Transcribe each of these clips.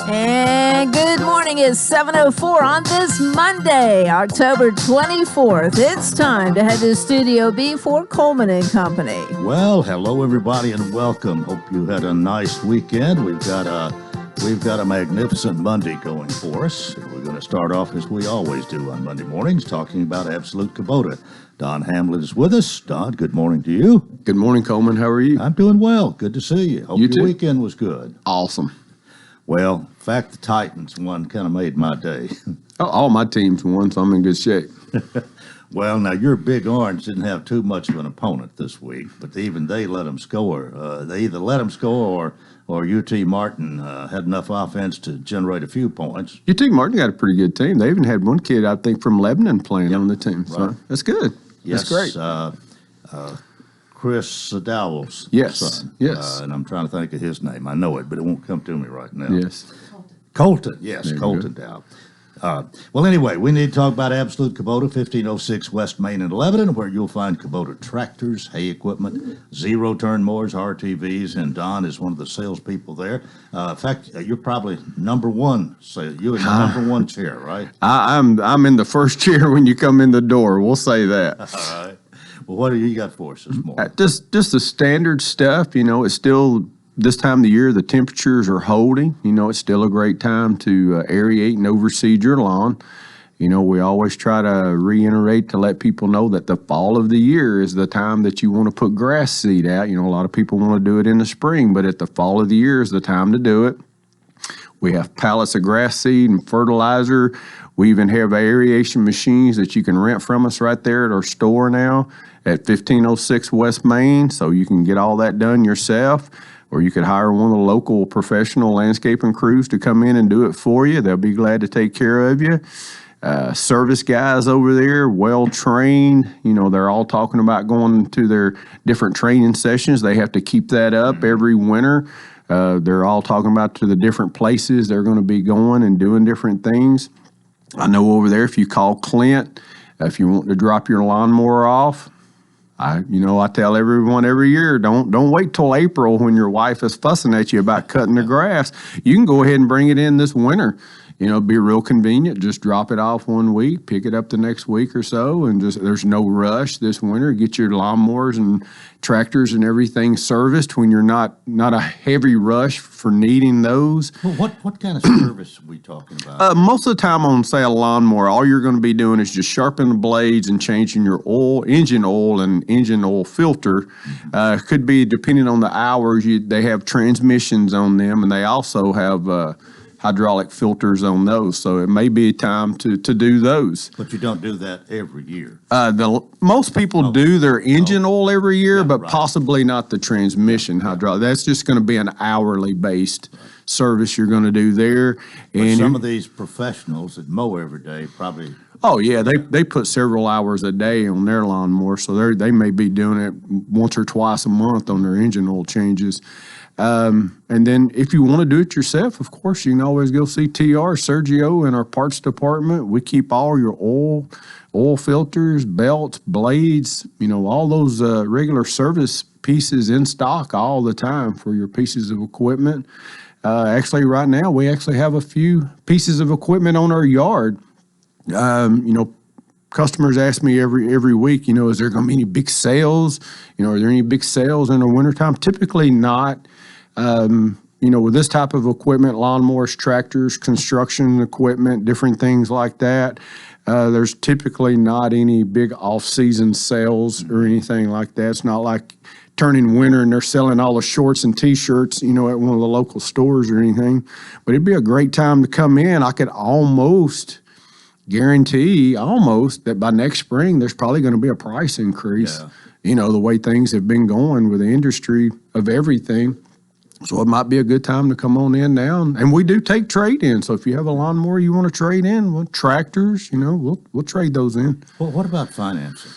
And good morning. It's 7:04 on this Monday, October 24th. It's time to head to Studio B for Coleman and Company. Well, hello everybody and welcome. Hope you had a nice weekend. We've got a magnificent Monday going for us. We're going to start off as we always do on Monday mornings, talking about Absolute Kubota. Don Hamlet is with us. Don, good morning to you. Good morning, Coleman. How are you? I'm doing well. Good to see you. Hope You your too. weekend was good. Awesome. Well, in fact, the Titans won kind of made my day. All my teams won, so I'm in good shape. Well, now your Big Orange didn't have too much of an opponent this week, but even they let them score. They either let them score or UT Martin had enough offense to generate a few points. UT Martin got a pretty good team. They even had one kid, I think, from Lebanon playing on the team. So Right. that's good. Yes, That's great. Chris Dowell's Yes, son. yes. And I'm trying to think of his name. I know it, but it won't come to me right now. Yes. Colton, yes, There you Colton Dowell. Well, anyway, we need to talk about Absolute Kubota, 1506 West Main in Lebanon, where you'll find Kubota tractors, hay equipment, zero-turn mowers, RTVs, and Don is one of the salespeople there. In fact, you're probably number one. So you're in the number one chair, right? I'm in the first chair when you come in the door. We'll say that. All right. Well, what do you got for us this morning? Just the standard stuff. It's still this time of the year, the temperatures are holding. It's still a great time to aerate and overseed your lawn. We always try to reiterate to let people know that the fall of the year is the time that you want to put grass seed out. A lot of people want to do it in the spring, but at the fall of the year is the time to do it. We have pallets of grass seed and fertilizer. We even have aeration machines that you can rent from us right there at our store now at 1506 West Main, so you can get all that done yourself, or you could hire one of the local professional landscaping crews to come in and do it for you. They'll be glad to take care of you. Service guys over there, well-trained. They're all talking about going to their different training sessions. They have to keep that up every winter. They're all talking about to the different places they're going to be going and doing different things. I know over there, if you call Clint, if you want to drop your lawnmower off, I tell everyone every year, don't wait till April when your wife is fussing at you about cutting the grass. You can go ahead and bring it in this winter. It'd be real convenient. Just drop it off one week, pick it up the next week or so, and there's no rush this winter. Get your lawnmowers and tractors and everything serviced when you're not a heavy rush for needing those. Well, what kind of service are we talking about? Most of the time on, say, a lawnmower, all you're going to be doing is just sharpening the blades and changing your engine oil and engine oil filter. Could be, depending on the hours, they have transmissions on them, and they also have hydraulic filters on those, so it may be time to do those. But you don't do that every year. Most people do their engine oil every year, but right. possibly not the transmission hydraulic. That's just going to be an hourly based service you're going to do there. And some of these professionals that mow every day probably. Oh yeah, they put several hours a day on their lawnmower, so they may be doing it once or twice a month on their engine oil changes. And then if you want to do it yourself, of course, you can always go see TR Sergio in our parts department. We keep all your oil filters, belts, blades, all those regular service pieces in stock all the time for your pieces of equipment. Actually, right now, we actually have a few pieces of equipment on our yard. Customers ask me every week, is there going to be any big sales? Are there any big sales in the wintertime? Typically not. With this type of equipment, lawnmowers, tractors, construction equipment, different things like that, there's typically not any big off-season sales or anything like that. It's not like turning winter and they're selling all the shorts and T-shirts, at one of the local stores or anything. But it'd be a great time to come in. I could almost guarantee that by next spring, there's probably going to be a price increase. Yeah. The way things have been going with the industry of everything. So it might be a good time to come on in now. And we do take trade-in. So if you have a lawnmower you want to trade in, tractors, we'll trade those in. Well, what about financing?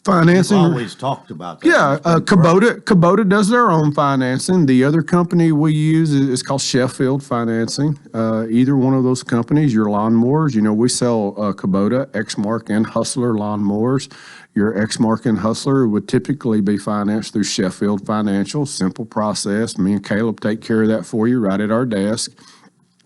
Financing. We've always talked about that. Yeah, Kubota does their own financing. The other company we use is called Sheffield Financing. Either one of those companies, your lawnmowers, we sell Kubota, Exmark, and Hustler lawnmowers. Your Exmark and Hustler would typically be financed through Sheffield Financial. Simple process. Me and Caleb take care of that for you right at our desk.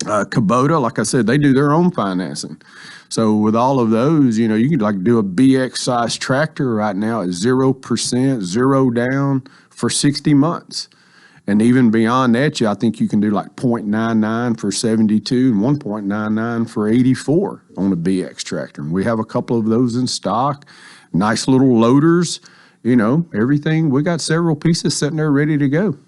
Kubota, like I said, they do their own financing. So with all of those, you know, you can like do a BX size tractor right now at 0%, zero down for 60 months. And even beyond that, I think you can do like 0.99 for 72 and 1.99 for 84 on a BX tractor. And we have a couple of those in stock. Nice little loaders, you know, everything. We got several pieces sitting there ready to go.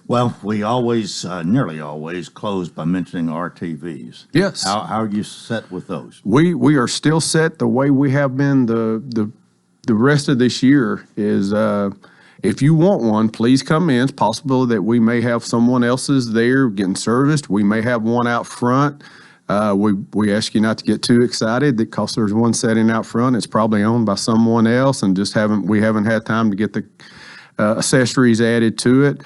Well, we always, nearly always, close by mentioning RTVs. Yes. How are you set with those? We are still set the way we have been the rest of this year is if you want one, please come in. It's possible that we may have someone else's there getting serviced. We may have one out front. We ask you not to get too excited because there's one setting out front. It's probably owned by someone else and we haven't had time to get the accessories added to it.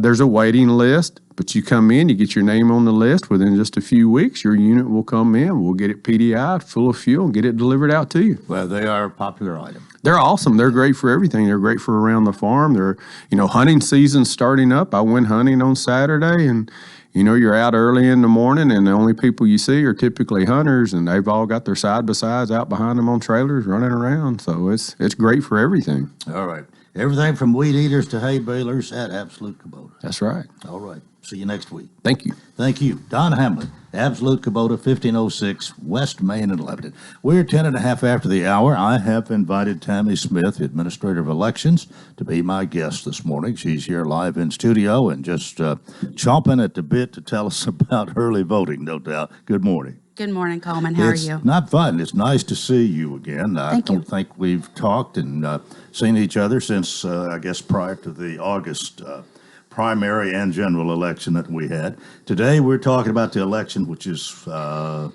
There's a waiting list, but you come in, you get your name on the list. Within just a few weeks, your unit will come in. We'll get it PDI'd, full of fuel, and get it delivered out to you. Well, they are a popular item. They're awesome. They're great for everything. They're great for around the farm. They're, you know, hunting season's starting up. I went hunting on Saturday, and, you know, you're out early in the morning, and the only people you see are typically hunters, and they've all got their side-by-sides out behind them on trailers running around. So it's great for everything. All right. Everything from weed eaters to hay balers at Absolute Kubota. That's right. All right. See you next week. Thank you. Thank you. Don Hamlin, Absolute Kubota, 1506 West Main and Lebanon. We're 10 and a half after the hour. I have invited Tammy Smith, Administrator of Elections, to be my guest this morning. She's here live in studio and just chomping at the bit to tell us about early voting, no doubt. Good morning. Good morning, Coleman. How are you? Not fun. It's nice to see you again. I don't think we've talked and seen each other since, I guess, prior to the August primary and general election that we had. Today, we're talking about the election, which is November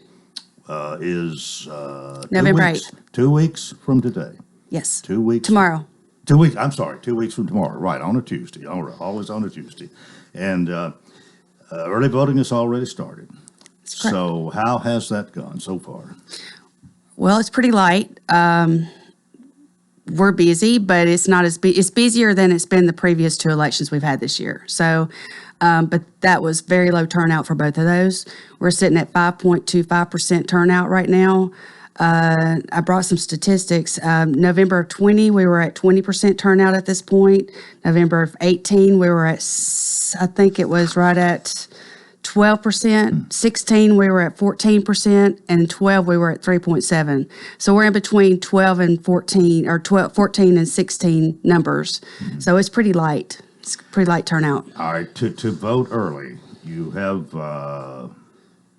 8th. 2 weeks from today. Yes. 2 weeks. Tomorrow. 2 weeks. I'm sorry. 2 weeks from tomorrow. Right, on a Tuesday. All right, always on a Tuesday. And early voting has already started. So how has that gone so far? Well, it's pretty light. We're busy, but it's not as it's busier than it's been the previous two elections we've had this year. So, but that was very low turnout for both of those. We're sitting at 5.25% turnout right now. I brought some statistics. November of 20, we were at 20% turnout at this point. November of 18, we were at, I think it was right at 12%, 16 we were at 14%, and 12 we were at 3.7. So we're in between 12 and 14, or 14 and 16 numbers. So it's pretty light. It's pretty light turnout. All right, to vote early, you have how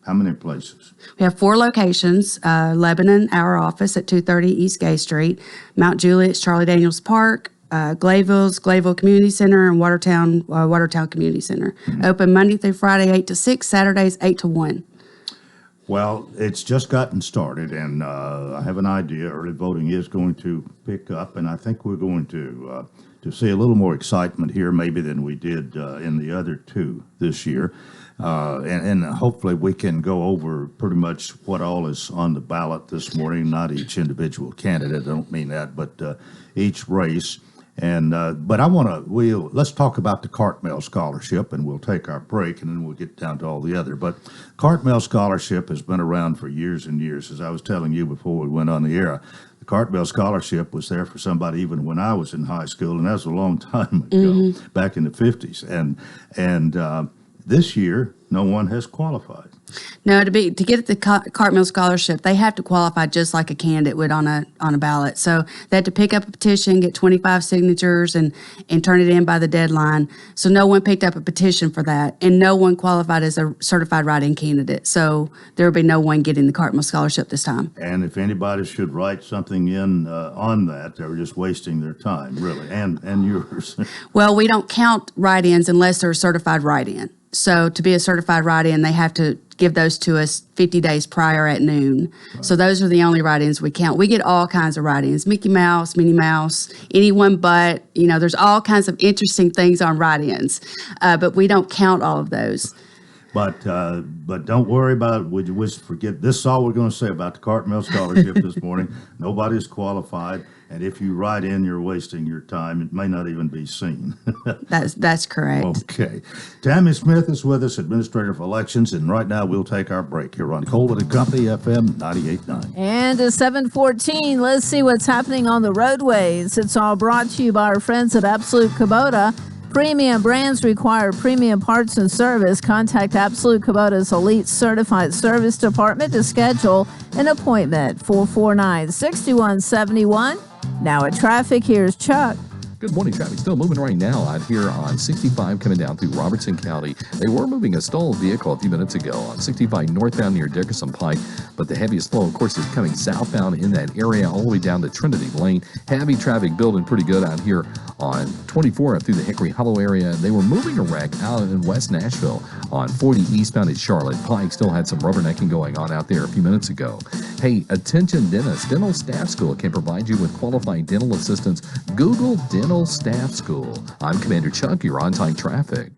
many places? We have 4 locations: Lebanon, our office at 230 East Gay Street; Mount Juliet's Charlie Daniels Park; Glayville Community Center; and Watertown Community Center. Open Monday through Friday, 8 to 6, Saturdays, 8 to 1. Well, it's just gotten started, and I have an idea. Early voting is going to pick up, and I think we're going to see a little more excitement here maybe than we did in the other two this year. And hopefully we can go over pretty much what all is on the ballot this morning, not each individual candidate, I don't mean that, but each race. And but let's talk about the Cartmel Scholarship, and we'll take our break, and then we'll get down to all the other. But Cartmel Scholarship has been around for years and years. As I was telling you before we went on the air, the Cartmel Scholarship was there for somebody even when I was in high school, and that was a long time ago, back in the 50s. And this year, no one has qualified. No, to get the Cartmel Scholarship, they have to qualify just like a candidate would on a ballot. So they had to pick up a petition, get 25 signatures, and turn it in by the deadline. So no one picked up a petition for that, and no one qualified as a certified write-in candidate. So there will be no one getting the Cartmel Scholarship this time. And if anybody should write something in on that, they're just wasting their time, really, and yours. Well, we don't count write-ins unless they're a certified write-in. So to be a certified write-in, they have to give those to us 50 days prior at noon. Right. So those are the only write-ins we count. We get all kinds of write-ins: Mickey Mouse, Minnie Mouse, anyone but. There's all kinds of interesting things on write-ins, but we don't count all of those. But don't worry about it. Would you forget? This is all we're going to say about the Cartmel Scholarship this morning. Nobody's qualified. And if you write in, you're wasting your time. It may not even be seen. That's correct. Okay. Tammy Smith is with us, Administrator of Elections, and right now we'll take our break here on Coleman and Company, FM 98.9. And at 7:14, let's see what's happening on the roadways. It's all brought to you by our friends at Absolute Kubota. Premium brands require premium parts and service. Contact Absolute Kubota's Elite Certified Service Department to schedule an appointment. 449-6171. Now at traffic, here's Chuck. Good morning, traffic. Still moving right now out here on 65 coming down through Robertson County. They were moving a stalled vehicle a few minutes ago on 65 northbound near Dickerson Pike, but the heaviest flow, of course, is coming southbound in that area all the way down to Trinity Lane. Heavy traffic building pretty good out here on 24 up through the Hickory Hollow area. They were moving a wreck out in West Nashville on 40 eastbound at Charlotte. Pike still had some rubbernecking going on out there a few minutes ago. Hey, attention dentists. Dental Staff School can provide you with qualified dental assistance. Google Dental Staff School. I'm Commander Chuck. You're on time traffic.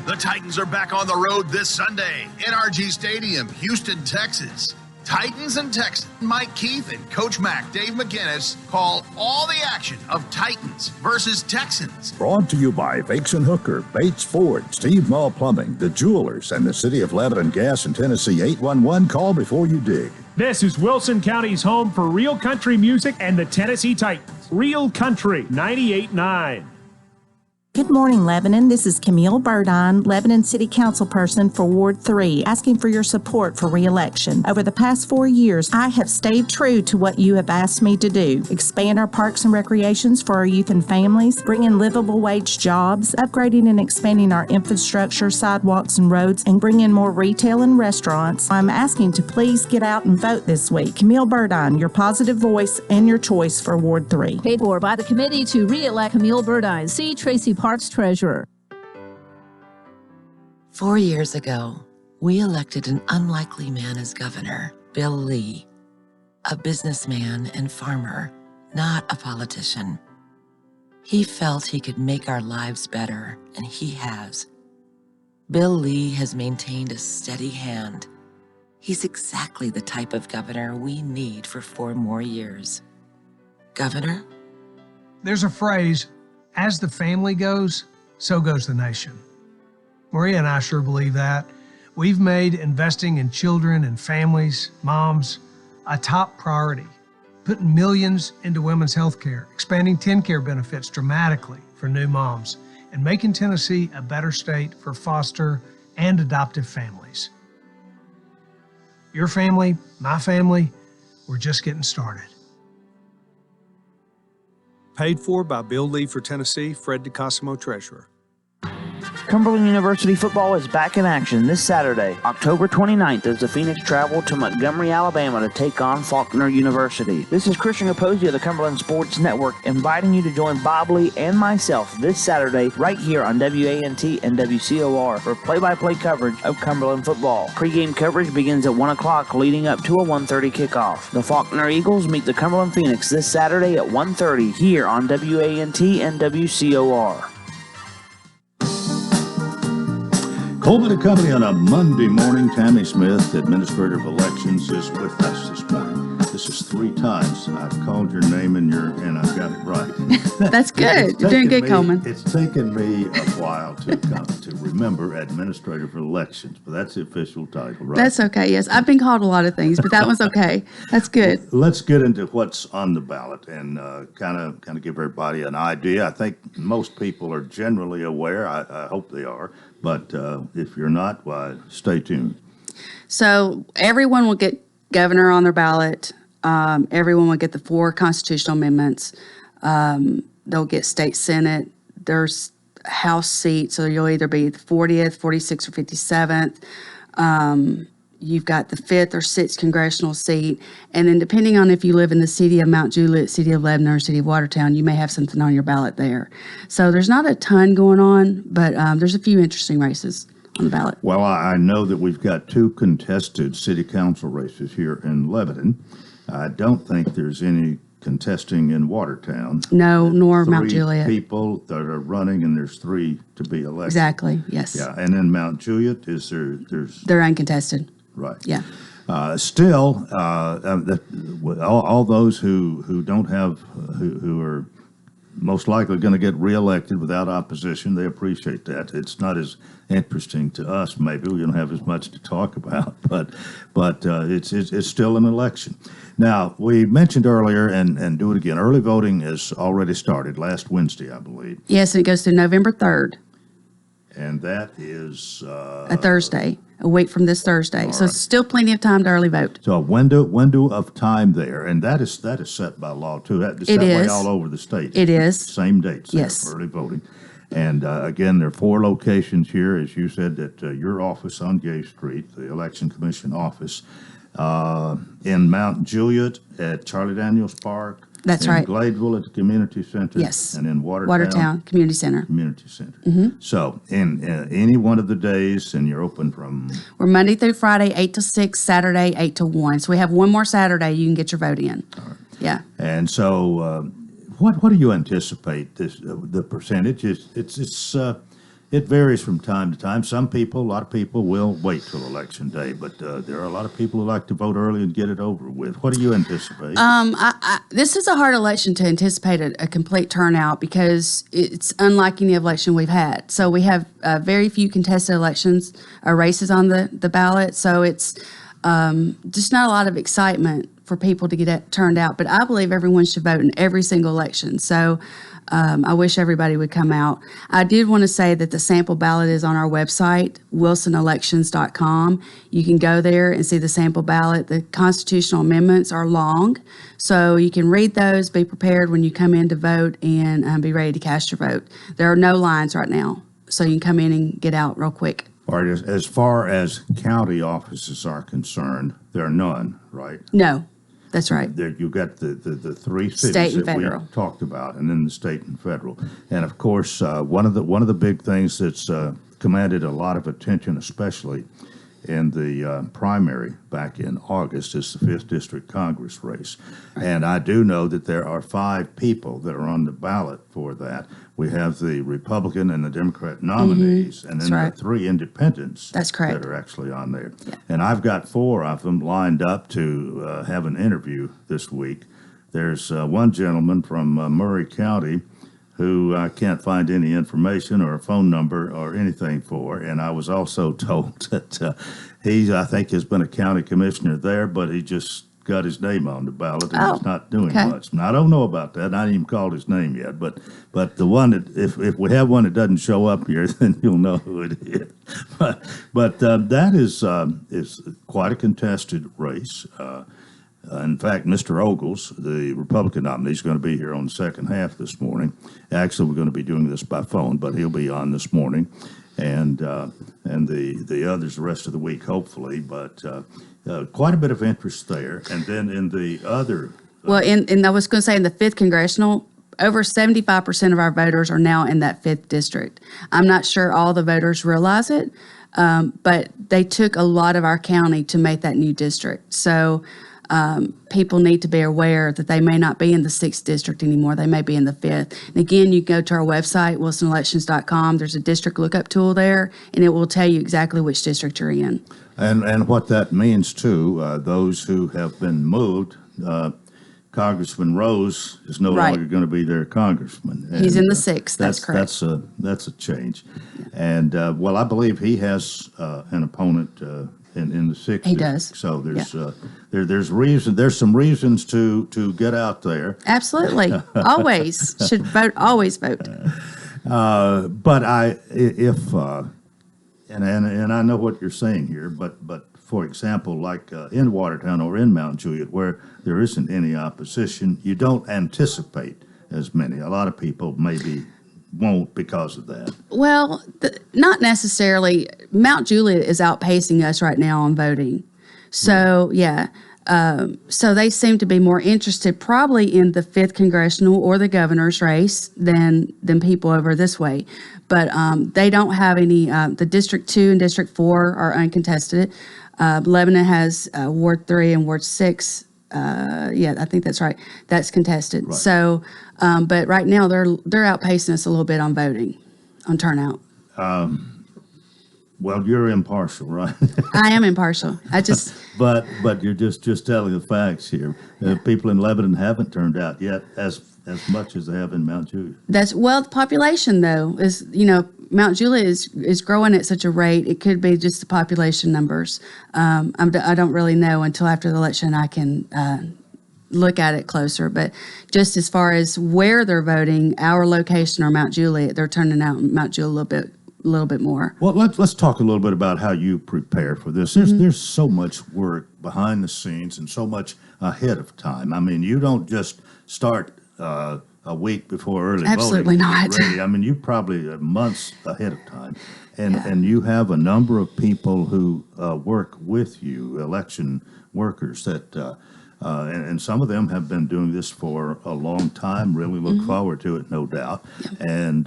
The Titans are back on the road this Sunday. NRG Stadium, Houston, Texas. Titans and Texans. Mike Keith and Coach Mac, Dave McGinnis, call all the action of Titans versus Texans. Brought to you by Vakeson Hooker, Bates Ford, Steve Mall Plumbing, The Jewelers, and the City of Lebanon Gas and Tennessee 811. Call before you dig. This is Wilson County's home for real country music and the Tennessee Titans. Real Country 98.9. Good morning, Lebanon. This is Camille Burdine, Lebanon City Council person for Ward 3, asking for your support for re-election. Over the past 4 years, I have stayed true to what you have asked me to do. Expand our parks and recreations for our youth and families, bring in livable wage jobs, upgrading and expanding our infrastructure, sidewalks and roads, and bring in more retail and restaurants. I'm asking to please get out and vote this week. Camille Burdine, your positive voice and your choice for Ward 3. Paid for by the committee to re-elect Camille Burdine. See Tracy Parks Treasurer. 4 years ago, we elected an unlikely man as governor, Bill Lee, a businessman and farmer, not a politician. He felt he could make our lives better, and he has. Bill Lee has maintained a steady hand. He's exactly the type of governor we need for 4 more years. Governor? There's a phrase, as the family goes, so goes the nation. Maria and I sure believe that. We've made investing in children and families, moms, a top priority, putting millions into women's health care, expanding TennCare benefits dramatically for new moms, and making Tennessee a better state for foster and adoptive families. Your family, my family, we're just getting started. Paid for by Bill Lee for Tennessee, Fred DeCosimo, Treasurer. Cumberland University football is back in action this Saturday, October 29th, as the Phoenix travel to Montgomery, Alabama to take on Faulkner University. This is Christian Capozzi of the Cumberland Sports Network inviting you to join Bob Lee and myself this Saturday right here on WANT and WCOR for play-by-play coverage of Cumberland football. Pre-game coverage begins at 1 o'clock leading up to a 1:30 kickoff. The Faulkner Eagles meet the Cumberland Phoenix this Saturday at 1:30 here on WANT and WCOR. Coleman and Company on a Monday morning. Tammy Smith, Administrator of Elections, is with us this morning. This is 3 times I've called your name and I've got it right. That's good. You're doing good, Coleman. It's taken me a while to remember Administrator of Elections, but that's the official title, right? That's okay. Yes, I've been called a lot of things, but that one's okay. That's good. Let's get into what's on the ballot and kind of give everybody an idea. I think most people are generally aware. I hope they are. But if you're not, why, stay tuned. So everyone will get governor on their ballot. Everyone will get the 4 constitutional amendments. They'll get state senate. There's House seats, so you'll either be the 40th, 46th, or 57th. You've got the 5th or 6th congressional seat. And then depending on if you live in the city of Mount Juliet, city of Lebanon, or city of Watertown, you may have something on your ballot there. So there's not a ton going on, but there's a few interesting races on the ballot. Well, I know that we've got 2 contested city council races here in Lebanon. I don't think there's any contesting in Watertown. No, nor Mount Juliet. 3 people that are running, and there's 3 to be elected. Exactly, yes. Yeah, and in Mount Juliet, there's... They're uncontested. Right. Yeah. Still, all those who don't have, who are most likely going to get reelected without opposition, they appreciate that. It's not as interesting to us, maybe. We don't have as much to talk about, but it's still an election. Now, we mentioned earlier, and do it again, early voting has already started last Wednesday, I believe. Yes, and it goes through November 3rd, And that is a Thursday, a week from this Thursday. So still plenty of time to early vote. so a window of time there, and that is set by law too. It's It that way is. all over the state. It is. Same dates there Yes. for early voting. And again, there are 4 locations here, as you said, at your office on Gay Street, the Election Commission office, in Mount Juliet at Charlie Daniels Park. That's in right. Gladeville at the Community Center. Yes. And in Watertown. Watertown Community Center. Community Center. Mm-hmm. So in any one of the days, and you're open from, We're Monday through Friday, 8 to 6, Saturday, 8 to 1. So we have one more Saturday you can get your vote in. Yeah. and so what do you anticipate the percentage? It varies from time to time. A lot of people will wait till election day, but there are a lot of people who like to vote early and get it over with. What do you anticipate? This is a hard election to anticipate a complete turnout because it's unlike any election we've had. So we have very few contested elections or races on the ballot. So it's just not a lot of excitement for people to get turned out. But I believe everyone should vote in every single election. So I wish everybody would come out. I did want to say that the sample ballot is on our website, wilsonelections.com. You can go there and see the sample ballot. The constitutional amendments are long, so you can read those, be prepared when you come in to vote, and be ready to cast your vote. There are no lines right now, so you can come in and get out real quick. All right, as far as county offices are concerned, there are none, right? No, that's right. There, you got the 3 cities State and that we federal. talked about, and then the state and federal. And of course, one of the big things that's commanded a lot of attention, especially in the primary back in August, is the 5th District Congress race. And I do know that there are 5 people that are on the ballot for that. We have the Republican and the Democrat nominees, and then That's right. the 3 independents That's correct. that are actually on there. And I've got 4 of them lined up to have an interview this week. There's one gentleman from Murray County who I can't find any information or a phone number or anything for. And I was also told that he, I think, has been a county commissioner there, but he just got his name on the ballot and he's not doing much. Now, I don't know about that. I haven't even called his name yet. But the one that, if we have one that doesn't show up here, then you'll know who it is. But that is quite a contested race. In fact, Mr. Ogles, the Republican nominee, is going to be here on the second half this morning. Actually, we're going to be doing this by phone, but he'll be on this morning, and the others the rest of the week, hopefully. But quite a bit of interest there. And then in the other, Well, and I was going to say in the 5th Congressional, over 75% of our voters are now in that 5th district. I'm not sure all the voters realize it, but they took a lot of our county to make that new district. So people need to be aware that they may not be in the 6th district anymore. They may be in the 5th. And again, you go to our website, wilsonelections.com. There's a district lookup tool there, and it will tell you exactly which district you're in. and what that means too, those who have been moved, Congressman Rose is no Right. longer going to be their congressman. He's And, in the 6th. That's correct. That's a change. And, well, I believe he has an opponent in the 6th. He does. So there's some reasons to get out there. Absolutely. Always. Should vote. Always vote. But and I know what you're saying here, but for example, like in Watertown or in Mount Juliet, where there isn't any opposition, you don't anticipate as many. A lot of people maybe won't because of that. Well, not necessarily. Mount Juliet is outpacing us right now on voting. So, yeah. So they seem to be more interested probably in the 5th Congressional or the governor's race than people over this way. But they don't have any, the District 2 and District 4 are uncontested. Lebanon has Ward 3 and Ward 6. Yeah, I think that's right. That's contested. Right. So, but right now they're outpacing us a little bit on voting, on turnout. Well, you're impartial, right? I am impartial. I just, But you're just telling the facts here. People in Lebanon haven't turned out yet as much as they have in Mount Juliet. the population though is, Mount Juliet is growing at such a rate. It could be just the population numbers. I don't really know until after the election. I can look at it closer. But just as far as where they're voting, our location or Mount Juliet, they're turning out Mount Juliet a little bit more. Well, let's talk a little bit about how you prepare for this. There's so much work behind the scenes and so much ahead of time. I mean, you don't just start a week before early Absolutely voting. not. Ready. I mean, you probably months ahead of time, and you have a number of people who work with you, election workers that. And some of them have been doing this for a long time, really look forward to it, no doubt. And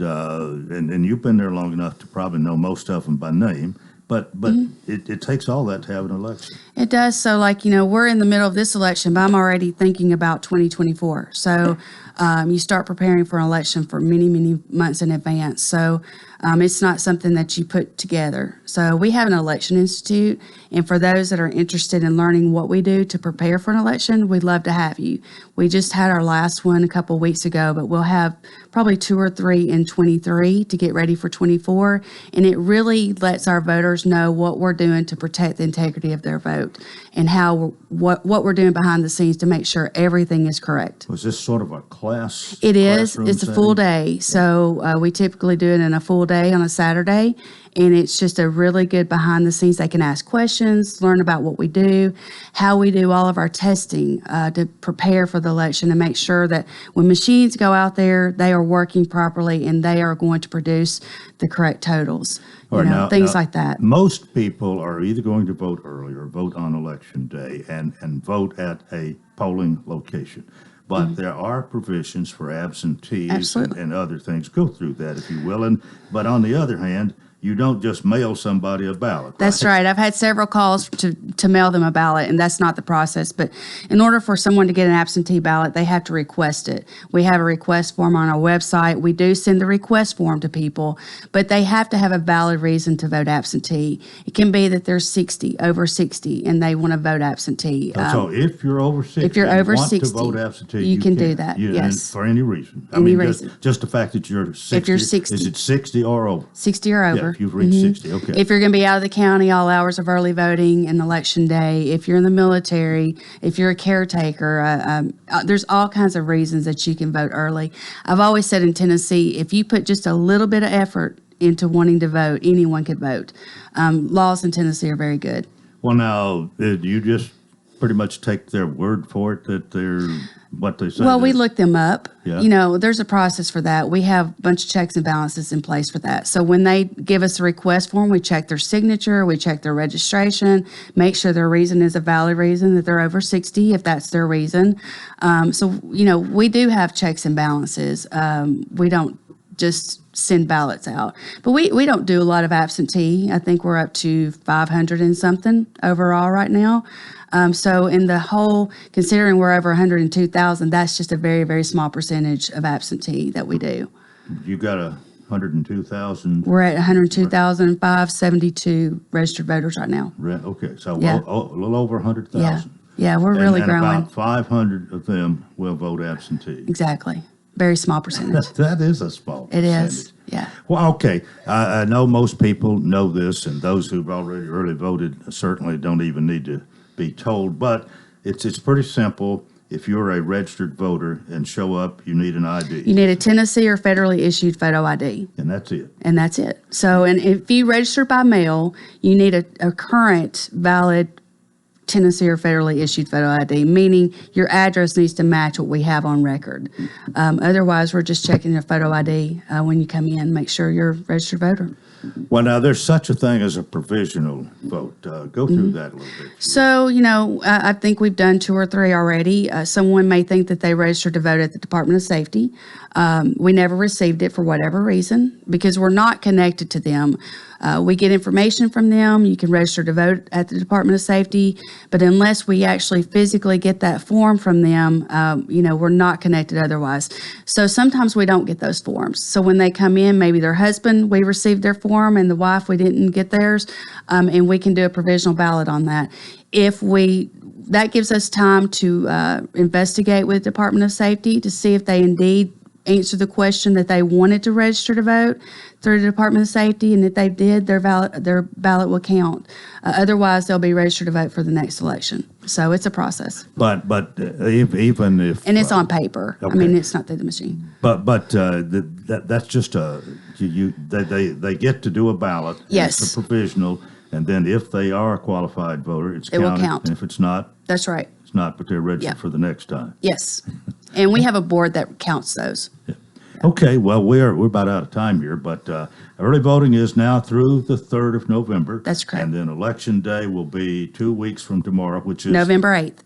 you've been there long enough to probably know most of them by name. But it takes all that to have an election. It does. So, we're in the middle of this election, but I'm already thinking about 2024. So, you start preparing for an election for many, many months in advance. So, it's not something that you put together. So, we have an election institute. And for those that are interested in learning what we do to prepare for an election, we'd love to have you. We just had our last one a couple of weeks ago, but we'll have probably 2 or 3 in 23 to get ready for 24. And it really lets our voters know what we're doing to protect the integrity of their vote and what we're doing behind the scenes to make sure everything is correct. Was this sort of a class? It is. classroom It's a full setting? day. So we typically do it in a full day on a Saturday. And it's just a really good behind the scenes. They can ask questions, learn about what we do, how we do all of our testing to prepare for the election and make sure that when machines go out there, they are working properly and they are going to produce the correct totals. All right, Things now, like that. Most people are either going to vote early or vote on election day and vote at a polling location. But there are provisions for absentees and other things. Go through that, if you will. But on the other hand, you don't just mail somebody a ballot. That's right. I've had several calls to mail them a ballot, and that's not the process. But in order for someone to get an absentee ballot, they have to request it. We have a request form on our website. We do send the request form to people, but they have to have a valid reason to vote absentee. It can be that they're over 60, and they want to vote absentee. So if you're over 60, if you're over and want 60, to vote absentee, you can do that. Yes, for any reason. Any reason. Just the fact that you're 60. If you're 60, is it 60 or over? 60 or over. Yeah, if you've reached 60, okay. If you're going to be out of the county all hours of early voting and election day, if you're in the military, if you're a caretaker, there's all kinds of reasons that you can vote early. I've always said in Tennessee, if you put just a little bit of effort into wanting to vote, anyone could vote. Laws in Tennessee are very good. Well, now, do you just pretty much take their word for it that they're what they say? Well, we look them up. Yeah. There's a process for that. We have a bunch of checks and balances in place for that. So when they give us a request form, we check their signature, we check their registration, make sure their reason is a valid reason, that they're over 60, if that's their reason. We do have checks and balances. We don't just send ballots out. But we don't do a lot of absentee. I think we're up to 500 and something overall right now. So in the whole, considering we're over 102,000, that's just a very, very small percentage of absentee that we do. You got 102,000? We're at 102,572 registered voters right now. Okay, so Yeah. a little over 100,000. Yeah, we're really growing. About 500 of them will vote absentee. Exactly. Very small percentage. That is a small It percentage. is, yeah. Well, okay. I know most people know this, and those who've already early voted certainly don't even need to be told, but it's pretty simple. If you're a registered voter and show up, you need an ID. You need a Tennessee or federally issued photo ID. And that's it. And that's it. So, and if you register by mail, you need a current valid Tennessee or federally issued photo ID, meaning your address needs to match what we have on record. Otherwise, we're just checking your photo ID when you come in, make sure you're a registered voter. Well, now, there's such a thing as a provisional vote. Go through that a little bit. So, I think we've done 2 or 3 already. Someone may think that they registered to vote at the Department of Safety. We never received it for whatever reason because we're not connected to them. We get information from them. You can register to vote at the Department of Safety, but unless we actually physically get that form from them, we're not connected otherwise. So sometimes we don't get those forms. So when they come in, maybe their husband, we received their form. for them, and the wife, we didn't get theirs, and we can do a provisional ballot on that. That gives us time to investigate with Department of Safety to see if they indeed answer the question that they wanted to register to vote through the Department of Safety, and if they did, their ballot will count. Otherwise, they'll be registered to vote for the next election. So it's a process. But even if And it's on paper. okay. I mean, it's not through the machine. But that's just they get to do a ballot. Yes. It's a provisional, and then if they are a qualified voter, it will counted. count. And if it's not, That's right. it's not. But they're registered Yep. for the next time. Yes. And we have a board that counts those. Okay, well, we're about out of time here, but early voting is now through the 3rd of November. That's correct. And then Election Day will be 2 weeks from tomorrow, which is November 8th,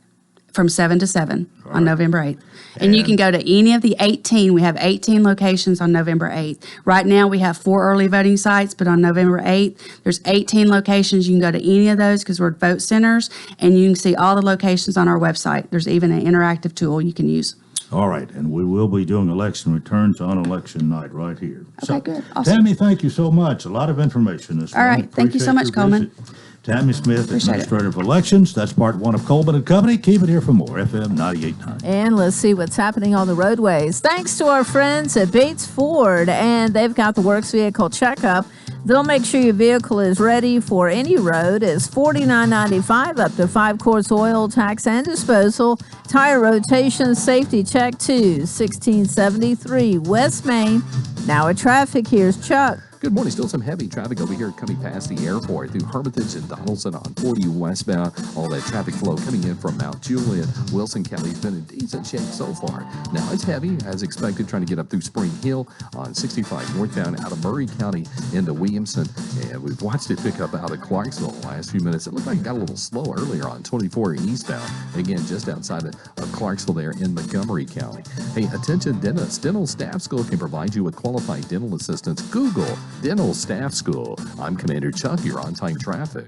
from 7 to 7 on November 8th. And you can go to any of the 18. We have 18 locations on November 8th. Right now, we have 4 early voting sites, but on November 8th, there's 18 locations. You can go to any of those because we're vote centers, and you can see all the locations on our website. There's even an interactive tool you can use. All right, and we will be doing election returns on election night right here. Okay, good. Awesome. Tammy, thank you so much. A lot of information this All morning. right, thank you so Appreciate much, your Coleman. visit. Tammy Smith, Appreciate it. Administrator of Elections. That's part 1 of Coleman and Company. Keep it here for more. FM 98.9. And let's see what's happening on the roadways. Thanks to our friends at Bates Ford, and they've got the Works Vehicle Checkup. They'll make sure your vehicle is ready for any road. It's $49.95 up to 5 quarts oil, tax, and disposal. Tire rotation, safety check too. 1673 West Main. Now at traffic, here's Chuck. Good morning. Still some heavy traffic over here coming past the airport through Hermitage and Donaldson on 40 westbound. All that traffic flow coming in from Mount Juliet. Wilson County's been in decent shape so far. Now it's heavy as expected, trying to get up through Spring Hill on 65 northbound out of Murray County into Williamson. And we've watched it pick up out of Clarksville the last few minutes. It looked like it got a little slow earlier on 24 eastbound. Again, just outside of Clarksville there in Montgomery County. Hey, attention dentists. Dental Staff School can provide you with qualified dental assistance. Google Dental Staff School. I'm Commander Chuck. You're on time traffic.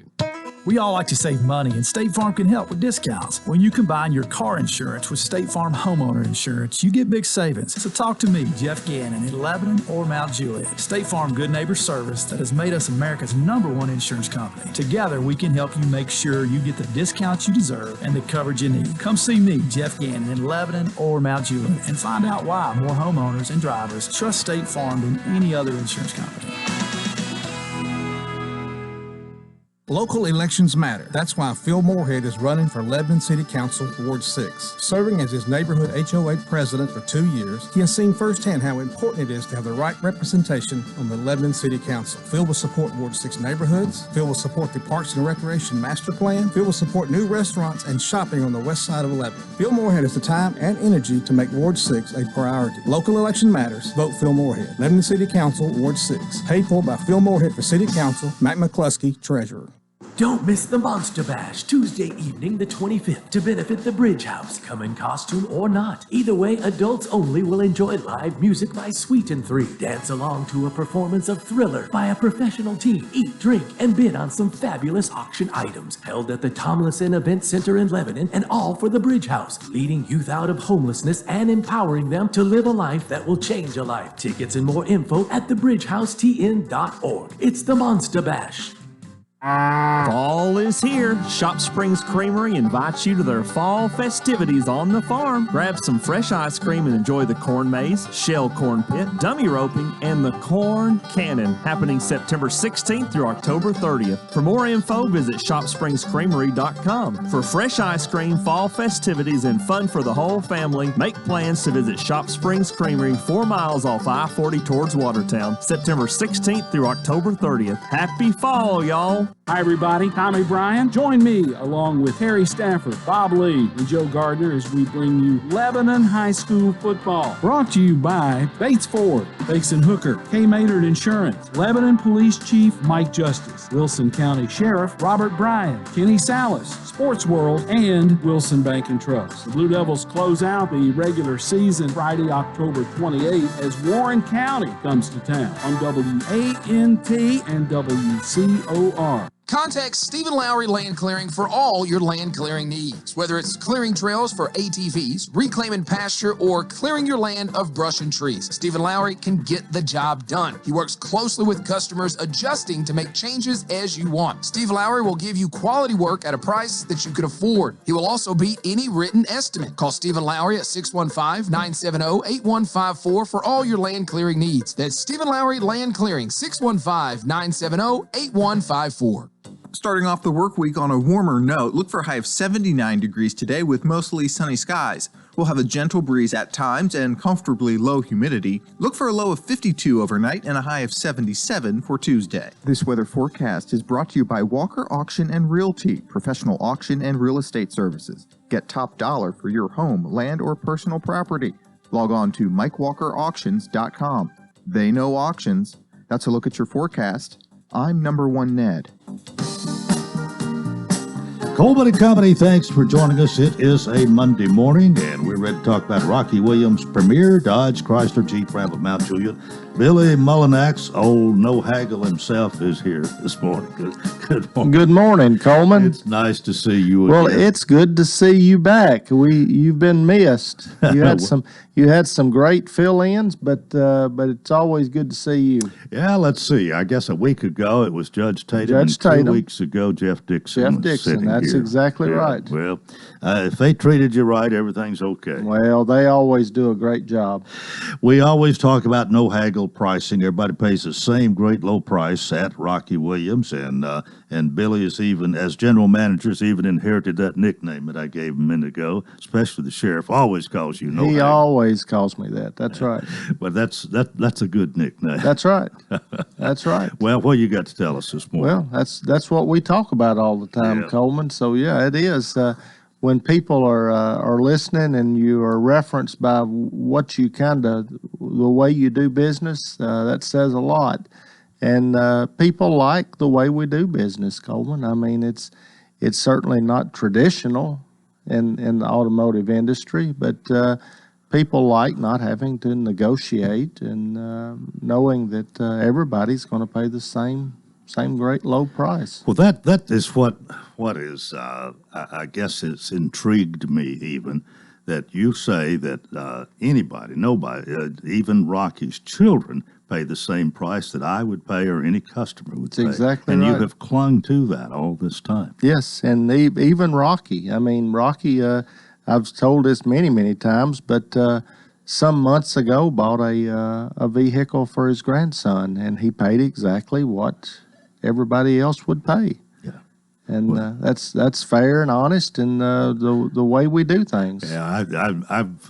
We all like to save money, and State Farm can help with discounts. When you combine your car insurance with State Farm homeowner insurance, you get big savings. So talk to me, Jeff Gannon, in Lebanon or Mount Juliet. State Farm Good Neighbor Service that has made us America's #1 insurance company. Together, we can help you make sure you get the discounts you deserve and the coverage you need. Come see me, Jeff Gannon, in Lebanon or Mount Juliet, and find out why more homeowners and drivers trust State Farm than any other insurance company. Local elections matter. That's why Phil Moorhead is running for Lebanon City Council, Ward 6. Serving as his neighborhood HOA president for 2 years, he has seen firsthand how important it is to have the right representation on the Lebanon City Council. Phil will support Ward 6 neighborhoods. Phil will support the Parks and Recreation Master Plan. Phil will support new restaurants and shopping on the west side of Lebanon. Phil Moorhead has the time and energy to make Ward 6 a priority. Local election matters. Vote Phil Moorhead. Lebanon City Council, Ward 6. Paid for by Phil Moorhead for City Council. Mac McCluskey, Treasurer. Don't miss the Monster Bash, Tuesday evening the 25th, to benefit the Bridge House. Come in costume or not. Either way, adults only will enjoy live music by Sweet and Three. Dance along to a performance of Thriller by a professional team. Eat, drink, and bid on some fabulous auction items. Held at the Tomlinson Event Center in Lebanon, and all for the Bridge House. Leading youth out of homelessness and empowering them to live a life that will change a life. Tickets and more info at thebridgehouse.tn.org. It's the Monster Bash. Fall is here. Shop Springs Creamery invites you to their fall festivities on the farm. Grab some fresh ice cream and enjoy the corn maze, shell corn pit, dummy roping, and the corn cannon, happening September 16th through October 30th. For more info, visit shopspringscreamery.com. For fresh ice cream, fall festivities, and fun for the whole family, make plans to visit Shop Springs Creamery 4 miles off I-40 towards Watertown, September 16th through October 30th. Happy fall, y'all! Hi everybody, Tommy Bryan. Join me along with Harry Stafford, Bob Lee, and Joe Gardner as we bring you Lebanon High School football. Brought to you by Bates Ford, Bakes and Hooker, K. Maynard Insurance, Lebanon Police Chief Mike Justice, Wilson County Sheriff Robert Bryan, Kenny Salas, Sports World, and Wilson Bank and Trust. The Blue Devils close out the regular season Friday, October 28th as Warren County comes to town on WANT and WCOR. Contact Stephen Lowry Land Clearing for all your land clearing needs. Whether it's clearing trails for ATVs, reclaiming pasture, or clearing your land of brush and trees, Stephen Lowry can get the job done. He works closely with customers, adjusting to make changes as you want. Steve Lowry will give you quality work at a price that you can afford. He will also beat any written estimate. Call Stephen Lowry at 615-970-8154 for all your land clearing needs. That's Stephen Lowry Land Clearing, 615-970-8154. Starting off the work week on a warmer note, look for a high of 79 degrees today with mostly sunny skies. We'll have a gentle breeze at times and comfortably low humidity. Look for a low of 52 overnight and a high of 77 for Tuesday. This weather forecast is brought to you by Walker Auction and Realty, professional auction and real estate services. Get top dollar for your home, land, or personal property. Log on to MikeWalkerAuctions.com. They know auctions. That's a look at your forecast. I'm number one Ned. Coleman and Company, thanks for joining us. It is a Monday morning, and we're ready to talk about Rocky Williams' Premier Dodge Chrysler Jeep Ram of Mount Juliet. Billy Mullinax, old No Haggle himself, is here this morning. Good morning. Good morning, Coleman. It's nice to see you Well, again. it's good to see you back. You've been missed. You had some great fill-ins, but it's always good to see you. Yeah, let's see. I guess a week ago it was Judge Tatum. Judge Tatum. 2 weeks ago, Jeff Dixon. Jeff was Dixon, sitting that's here. exactly Yeah, right. Well, if they treated you right, everything's okay. Well, they always do a great job. We always talk about no haggle pricing. Everybody pays the same great low price at Rocky Williams, and Billy is even, as general manager, has even inherited that nickname that I gave him a minute ago. Especially the sheriff always calls you no He haggle. always calls me that. That's right. But that's a good nickname. That's right. That's right. Well, what you got to tell us this morning? Well, that's what we talk about all the time, Yeah. Coleman. So yeah, it is. When people are listening and you are referenced by what you the way you do business, that says a lot. And people like the way we do business, Coleman. I mean, it's certainly not traditional in the automotive industry, but people like not having to negotiate and knowing that everybody's going to pay the same great low price. Well, that is what is I guess it's intrigued me even that you say that nobody, even Rocky's children, pay the same price that I would pay or any customer would pay. Exactly and right. you have clung to that all this time. Yes, and even Rocky. I mean, Rocky, I've told this many times, but some months ago bought a vehicle for his grandson, and he paid exactly what everybody else would pay. Yeah, and that's fair and honest, and the way we do things. Yeah,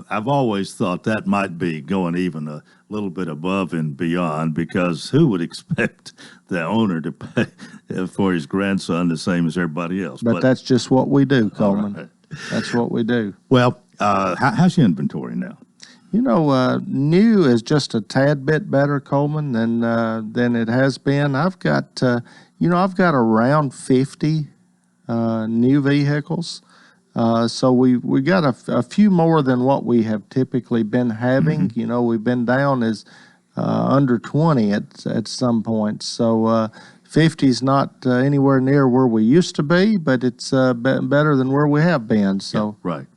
I've always thought that might be going even a little bit above and beyond, because who would expect the owner to pay for his grandson the same as everybody else? But that's just what we do, Coleman. Right. That's what we do. Well, how's your inventory now? You know, new is just a tad bit better, Coleman, than it has been. I've got around 50 new vehicles. So we got a few more than what we have typically been having. Mm-hmm. You know, we've been down as under 20 at some point. So 50 is not anywhere near where we used to be, but it's better than where we have been. So yeah, right.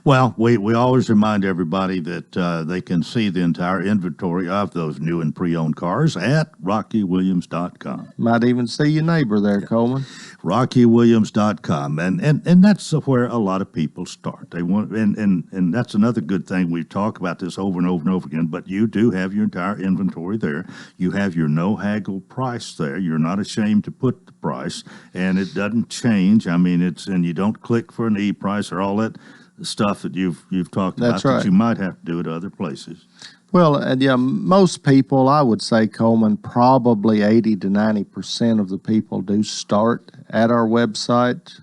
Well, we always remind everybody that they can see the entire inventory of those new and pre-owned cars at RockyWilliams.com. Might even see your neighbor there, Coleman. RockyWilliams.com, and that's where a lot of people start. They want, and that's another good thing. We talk about this over and over and over again. But you do have your entire inventory there. You have your no haggle price there. You're not ashamed to put the price, and it doesn't change. I mean, and you don't click for an e-price or all that stuff that you've talked That's about right. that you might have to do at other places. Well, yeah, most people, I would say, Coleman, probably 80 to 90% of the people do start at our website.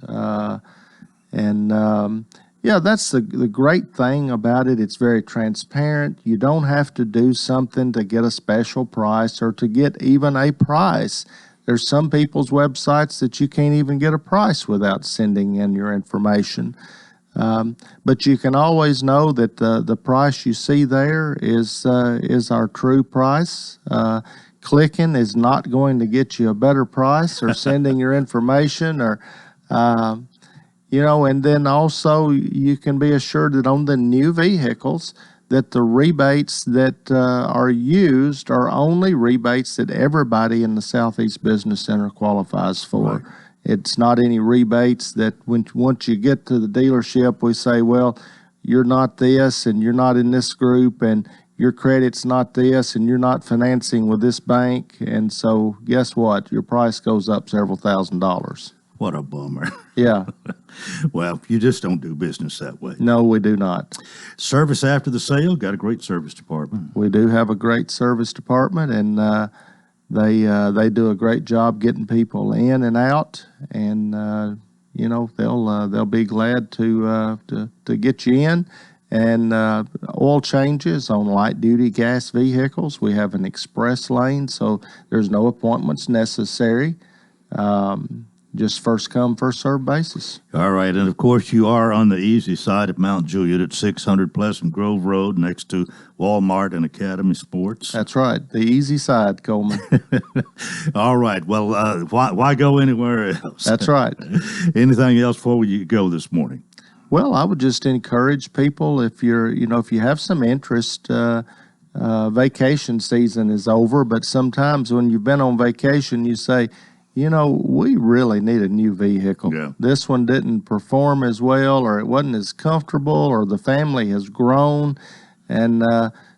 Yeah, that's the great thing about it. It's very transparent. You don't have to do something to get a special price or to get even a price. There's some people's websites that you can't even get a price without sending in your information. But you can always know that the price you see there is our true price. clicking is not going to get you a better price or sending your information or, and then also you can be assured that on the new vehicles that the rebates that are used are only rebates that everybody in the Southeast Business Center qualifies for. Right. It's not any rebates that once you get to the dealership, we say, well, you're not this and you're not in this group and your credit's not this and you're not financing with this bank. And so guess what? Your price goes up several $1,000s. What a bummer. Yeah. Well, you just don't do business that way. No, we do not. Service after the sale, got a great service department. We do have a great service department, and they do a great job getting people in and out, and they'll be glad to get you in. And oil changes on light duty gas vehicles. We have an express lane, so there's no appointments necessary. Just first come, first served basis. All right, and of course you are on the easy side of Mount Juliet at 600 Pleasant Grove Road next to Walmart and Academy Sports. That's right, the easy side, Coleman. All right, well, why go anywhere else? That's right. Anything else before you go this morning? Well, I would just encourage people if you have some interest. Vacation season is over, but sometimes when you've been on vacation, you say, we really need a new vehicle. Yeah. This one didn't perform as well, or it wasn't as comfortable, or the family has grown. And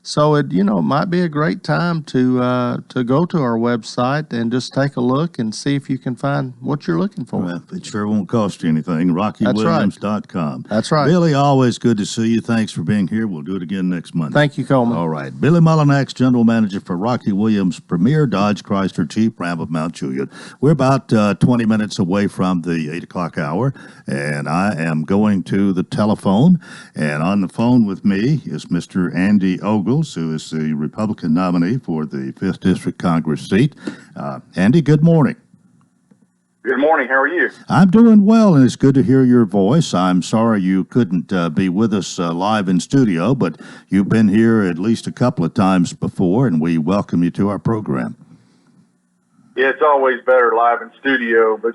so it might be a great time to go to our website and just take a look and see if you can find what you're looking for. Well, it sure won't cost you anything. RockyWilliams.com. That's right. Billy, always good to see you. Thanks for being here. We'll do it again next Monday. Thank you, Coleman. All right. Billy Mullinax, General Manager for Rocky Williams, Premier Dodge Chrysler Jeep Ram of Mount Juliet. We're about 20 minutes away from the 8 o'clock hour, and I am going to the telephone. And on the phone with me is Mr. Andy Ogles, who is the Republican nominee for the 5th District Congress seat. Andy, good morning. Good morning. How are you? I'm doing well, and it's good to hear your voice. I'm sorry you couldn't be with us live in studio, but you've been here at least a couple of times before, and we welcome you to our program. Yeah, it's always better live in studio, but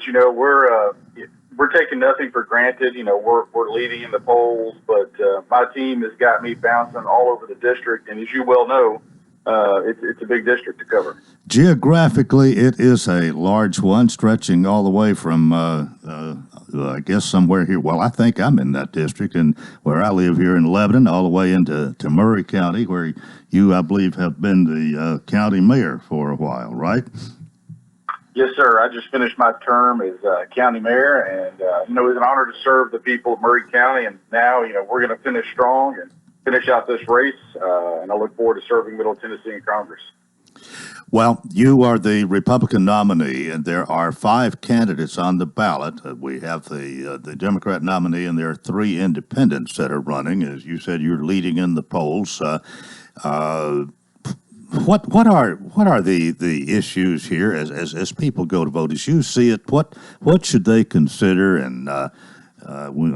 we're taking nothing for granted. We're leading in the polls, but my team has got me bouncing all over the district, and as you well know, it's a big district to cover. Geographically, it is a large one, stretching all the way from, I guess, somewhere here. Well, I think I'm in that district, and where I live here in Lebanon, all the way into Murray County, where you, I believe, have been the county mayor for a while, right? Yes, sir. I just finished my term as county mayor, and it was an honor to serve the people of Murray County. And now, we're going to finish strong and finish out this race, and I look forward to serving Middle Tennessee in Congress. Well, you are the Republican nominee, and there are 5 candidates on the ballot. We have the Democrat nominee, and there are 3 independents that are running. As you said, you're leading in the polls. What are the issues here as people go to vote? As you see it, what should they consider? And I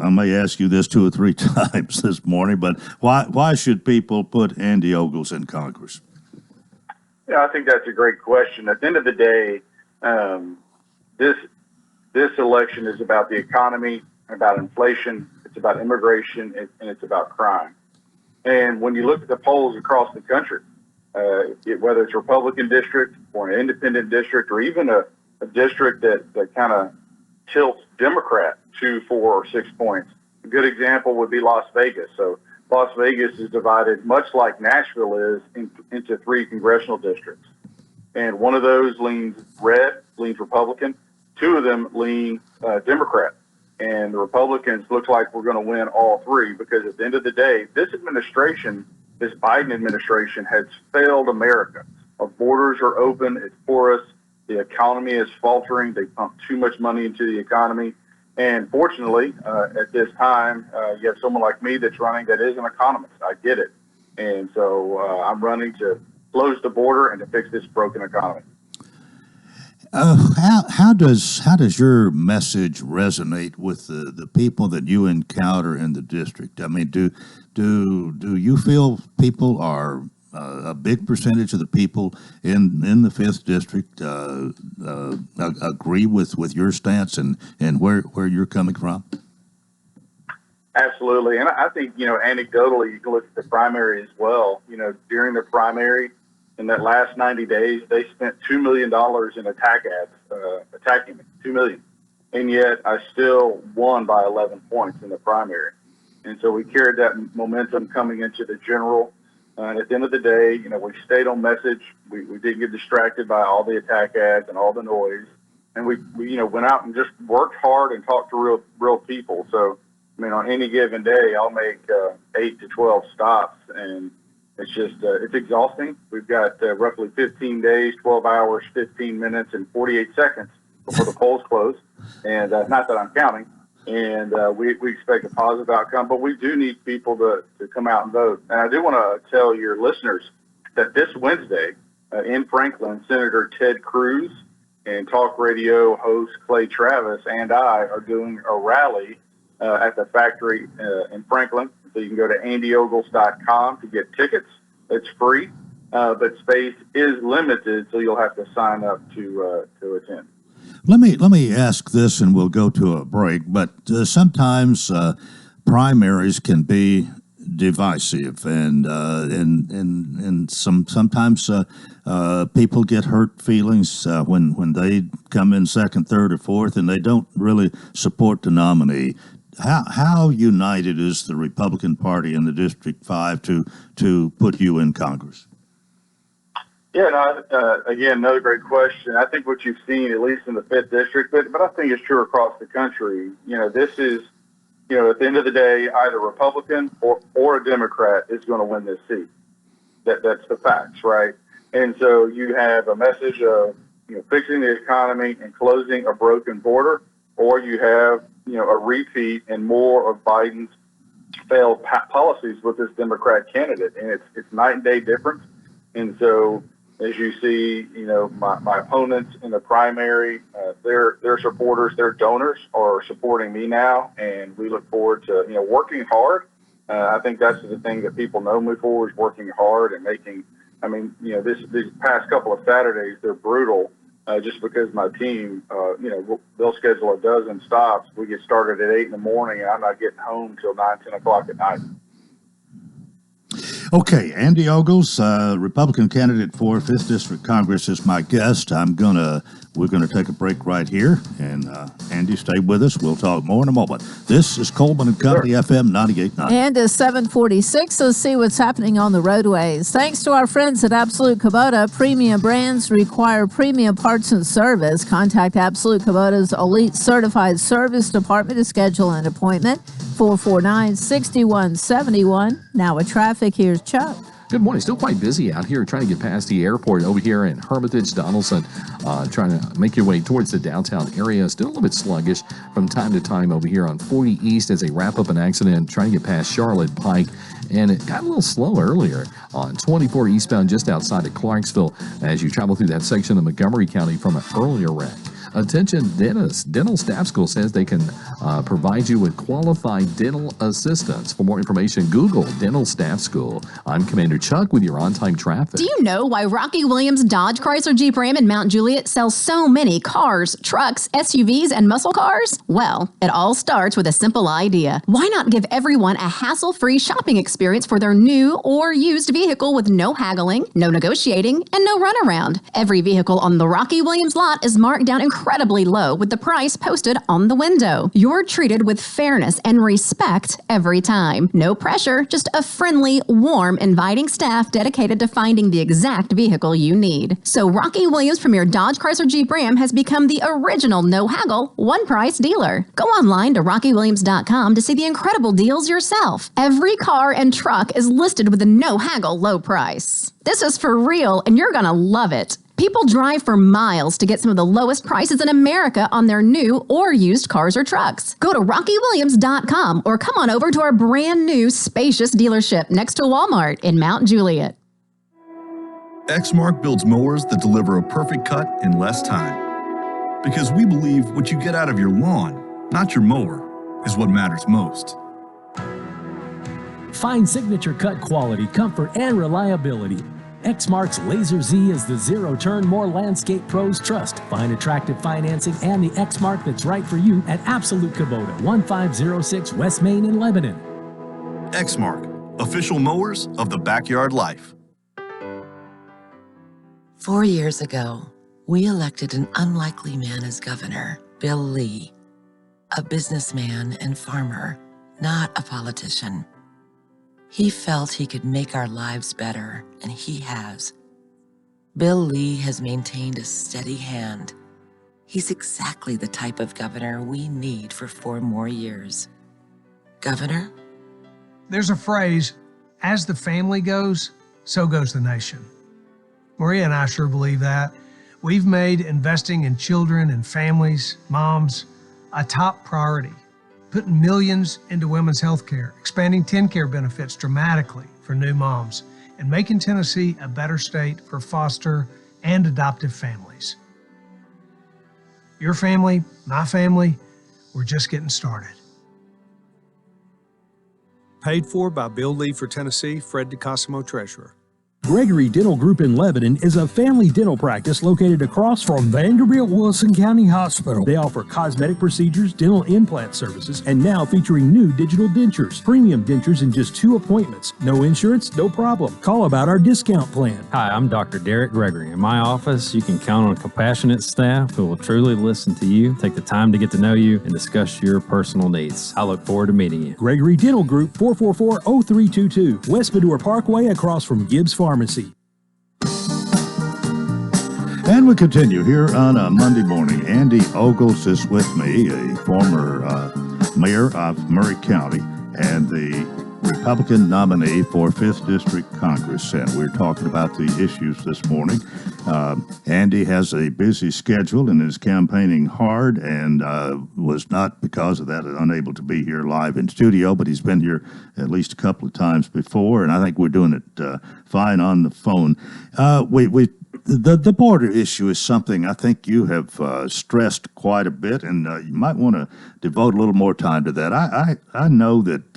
may ask you this 2 or 3 times this morning, but why should people put Andy Ogles in Congress? Yeah, I think that's a great question. At the end of the day, this election is about the economy, about inflation, it's about immigration, and it's about crime. And when you look at the polls across the country, whether it's a Republican district or an independent district or even a district that kind of tilts Democrat 2, 4, or 6 points, a good example would be Las Vegas. So Las Vegas is divided, much like Nashville is, into 3 congressional districts. And one of those leans red, leans Republican. 2 of them lean Democrat. And the Republicans looks like we're going to win all 3 because at the end of the day, this Biden administration has failed America. Our borders are open. It's porous. The economy is faltering. They pump too much money into the economy. And fortunately, at this time, you have someone like me that's running that is an economist. I get it. And so I'm running to close the border and to fix this broken economy. How does your message resonate with the people that you encounter in the district? I mean, do you feel people are a big percentage of the people in the 5th District agree with your stance and where you're coming from? Absolutely. And I think, anecdotally, you can look at the primary as well. During the primary, in that last 90 days, they spent $2 million in attack ads, attacking me, $2 million. And yet I still won by 11 points in the primary. And so we carried that momentum coming into the general. And at the end of the day, we stayed on message. We didn't get distracted by all the attack ads and all the noise. And we went out and just worked hard and talked to real people. So, on any given day, I'll make 8 to 12 stops, and it's just, it's exhausting. We've got roughly 15 days, 12 hours, 15 minutes, and 48 seconds before the polls close. And not that I'm counting. And we expect a positive outcome, but we do need people to come out and vote. And I do want to tell your listeners that this Wednesday in Franklin, Senator Ted Cruz and talk radio host Clay Travis and I are doing a rally at the factory in Franklin. So you can go to andyogles.com to get tickets. It's free, but space is limited, so you'll have to sign up to attend. Let me ask this, and we'll go to a break. But sometimes primaries can be divisive, and sometimes people get hurt feelings when they come in second, third, or fourth, and they don't really support the nominee. How united is the Republican Party in the District 5 to put you in Congress? Yeah, again, another great question. I think what you've seen, at least in the 5th District, but I think it's true across the country, this is, at the end of the day, either Republican or a Democrat is going to win this seat. That's the facts, right? And so you have a message of, fixing the economy and closing a broken border, or you have, a repeat and more of Biden's failed policies with this Democrat candidate. And it's night and day difference. And so, as you see, my opponents in the primary, their supporters, their donors are supporting me now, and we look forward to working hard. I think that's the thing that people know me for, is working hard and making. These past couple of Saturdays, they're brutal, just because my team, they'll schedule a dozen stops. We get started at 8 in the morning, and I'm not getting home till 9, 10 o'clock at night. Okay, Andy Ogles, Republican candidate for 5th District Congress, is my guest. We're gonna take a break right here, and Andy, stay with us. We'll talk more in a moment. This is Coleman and Company, FM 98.9. And it's 7:46. Let's see what's happening on the roadways. Thanks to our friends at Absolute Kubota, premium brands require premium parts and service. Contact Absolute Kubota's Elite Certified Service Department to schedule an appointment. 449-6171. Now with traffic, here's Chuck. Good morning. Still quite busy out here trying to get past the airport over here in Hermitage, Donaldson, trying to make your way towards the downtown area. Still a little bit sluggish from time to time over here on 40 East as they wrap up an accident trying to get past Charlotte Pike. And it got a little slow earlier on 24 eastbound just outside of Clarksville as you travel through that section of Montgomery County from an earlier wreck. Attention dentists. Dental Staff School says they can provide you with qualified dental assistance. For more information, Google Dental Staff School. I'm Commander Chuck with your on-time traffic. Do you know why Rocky Williams Dodge Chrysler Jeep Ram in Mount Juliet sells so many cars, trucks, SUVs, and muscle cars? Well, it all starts with a simple idea. Why not give everyone a hassle-free shopping experience for their new or used vehicle with no haggling, no negotiating, and no runaround? Every vehicle on the Rocky Williams lot is marked down incredibly low with the price posted on the window. You're treated with fairness and respect every time. No pressure, just a friendly, warm, inviting staff dedicated to finding the exact vehicle you need. So Rocky Williams from your Dodge Chrysler Jeep Ram has become the original no-haggle, one-price dealer. Go online to rockywilliams.com to see the incredible deals yourself. Every car and truck is listed with a no-haggle low price. This is for real, and you're gonna love it. People drive for miles to get some of the lowest prices in America on their new or used cars or trucks. Go to rockywilliams.com or come on over to our brand new spacious dealership next to Walmart in Mount Juliet. Exmark builds mowers that deliver a perfect cut in less time. Because we believe what you get out of your lawn, not your mower, is what matters most. Find signature cut quality, comfort, and reliability. Exmark's Laser Z is the zero-turn more landscape pros trust. Find attractive financing and the Exmark that's right for you at Absolute Kubota, 1506 West Main in Lebanon. Exmark, official mowers of the backyard life. 4 years ago, we elected an unlikely man as governor, Bill Lee, a businessman and farmer, not a politician. He felt he could make our lives better, and he has. Bill Lee has maintained a steady hand. He's exactly the type of governor we need for 4 more years. Governor? There's a phrase, as the family goes, so goes the nation. Maria and I sure believe that. We've made investing in children and families, moms, a top priority. Putting millions into women's health care, expanding TennCare benefits dramatically for new moms, and making Tennessee a better state for foster and adoptive families. Your family, my family, we're just getting started. Paid for by Bill Lee for Tennessee, Fred DeCosimo, Treasurer. Gregory Dental Group in Lebanon is a family dental practice located across from Vanderbilt Wilson County Hospital. They offer cosmetic procedures, dental implant services, and now featuring new digital dentures. Premium dentures in just 2 appointments. No insurance, no problem. Call about our discount plan. Hi, I'm Dr. Derek Gregory. In my office, you can count on a compassionate staff who will truly listen to you, take the time to get to know you, and discuss your personal needs. I look forward to meeting you. Gregory Dental Group, 444-0322, West Medora Parkway across from Gibbs Pharmacy. And we continue here on a Monday morning. Andy Ogles is with me, a former mayor of Murray County and the Republican nominee for 5th District Congress. And we're talking about the issues this morning. Andy has a busy schedule and is campaigning hard and was not, because of that, unable to be here live in studio, but he's been here at least a couple of times before, and I think we're doing it fine on the phone. The border issue is something I think you have stressed quite a bit, and you might want to devote a little more time to that. I know that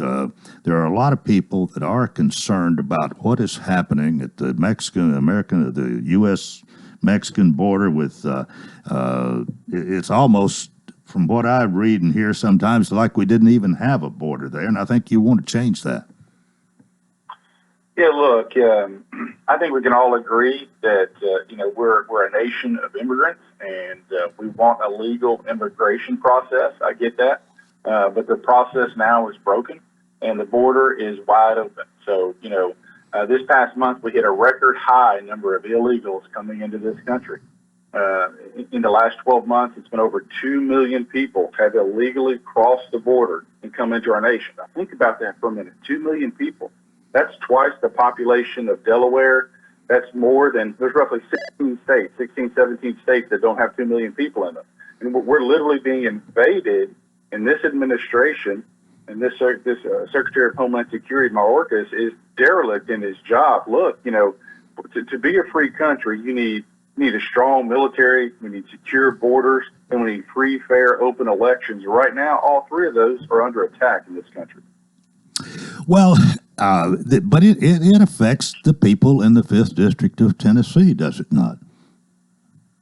there are a lot of people that are concerned about what is happening at the the U.S.-Mexican border with, it's almost, from what I read and hear sometimes, like we didn't even have a border there, and I think you want to change that. Yeah, look, I think we can all agree that, we're a nation of immigrants and we want a legal immigration process. I get that. But the process now is broken and the border is wide open. So, this past month we hit a record high number of illegals coming into this country. In the last 12 months, it's been over 2 million people have illegally crossed the border and come into our nation. Now, think about that for a minute. 2 million people. That's twice the population of Delaware. That's more than, there's roughly 17 states that don't have 2 million people in them. And we're literally being invaded, and this administration and this Secretary of Homeland Security, Mayorkas, is derelict in his job. Look, to be a free country, you need a strong military, we need secure borders, and we need free, fair, open elections. Right now, all 3 of those are under attack in this country. Well, but it affects the people in the 5th District of Tennessee, does it not?